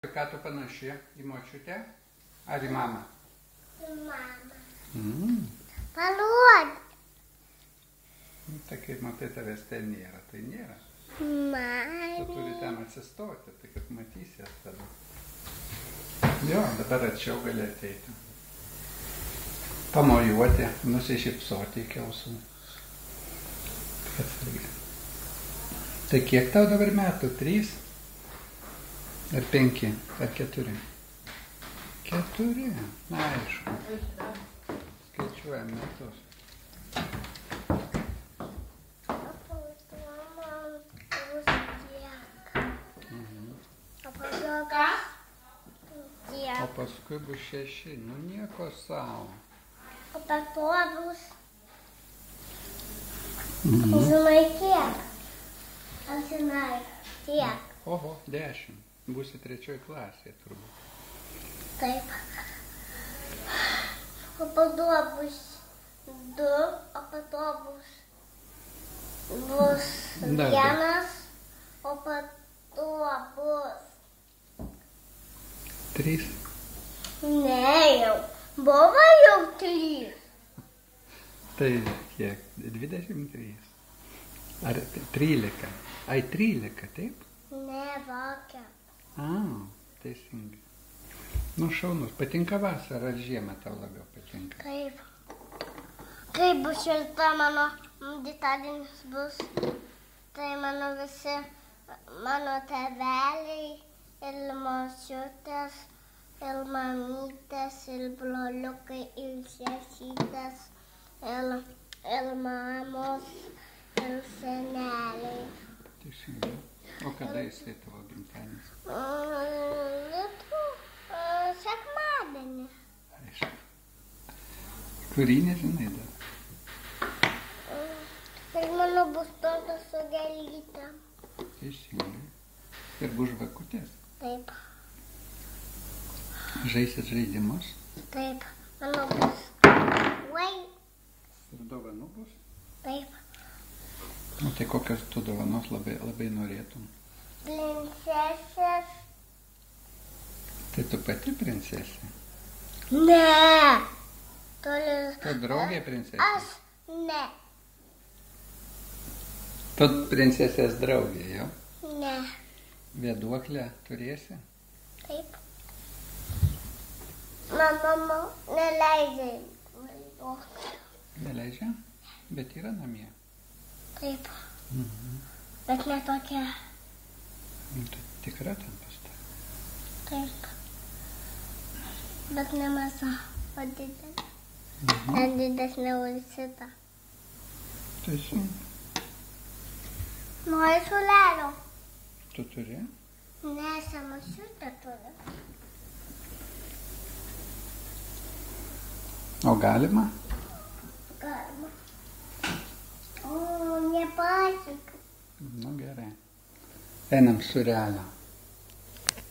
Ką tu panaši į močiutę? Ar į mamą? Mama. Paluod. Tai kaip matai, tavęs ten nėra, tai nėra. Mami. Tu turi ten atsistoti, tai kad matysies tada. Jo, dabar arčiau gali ateiti. Pamojuoti, nusišypsoti iki ausų. Tai kiek tau dabar metų? 3? Ar 5? Ar 4? 4? Na, aišku. Skaičiuojam metus. O paskui bus 6. Nu nieko savo. O po to bus. Žinai kiek? Aš žinai kiek. Oho, 10. Būsi 3 klasėje turbūt. Taip. O po to bus 2, o po to bus 1, o po to bus 3. Ne jau. Buvo jau 3. Tai kiek? 23. Ar 13? Ai, 13, taip? Ne, vakar. A, teisingai. Nu, šaunus. Patinka vasara ar žiema tau labiau patinka? Kaip? Kaip bus šilta mano gimtadienis bus, tai mano visi, mano tėveliai ir močiutės, ir mamytės, ir broliukai, ir sesytės, ir mamos, ir seneliai. Teisingai. O kada jisai tavo gimtadienis? Sekmadienį. Aišku. Kurį nežinai dar? Tai mano bus tortas su gėlyte. Teisingai. Ir bus žvakutės? Taip. Žaisit žaidimus? Taip. Mano bus. Vai. Ir dovanų bus? Taip. Nu, tai kokios tu dovanos labai norėtum? Princesės. Tai tu pati princesė? Ne. Tu draugė princesė? Aš ne. Tu princesės draugė, jo? Ne. Vėduoklę turėsi? Taip. Mama neleidžia vėduoklę. Neleidžia? Bet yra namie. Taip. Bet ne tokia. Nu, tai tikra ten pastatė. Taip. Bet ne maža, o didelė. Net didesnė už šitą. Teisingai. Nori šulelio? Tu turi? Ne, sena šitą turi. O galima? Galima. O, nepasik. Nu gerai. Einam surelio.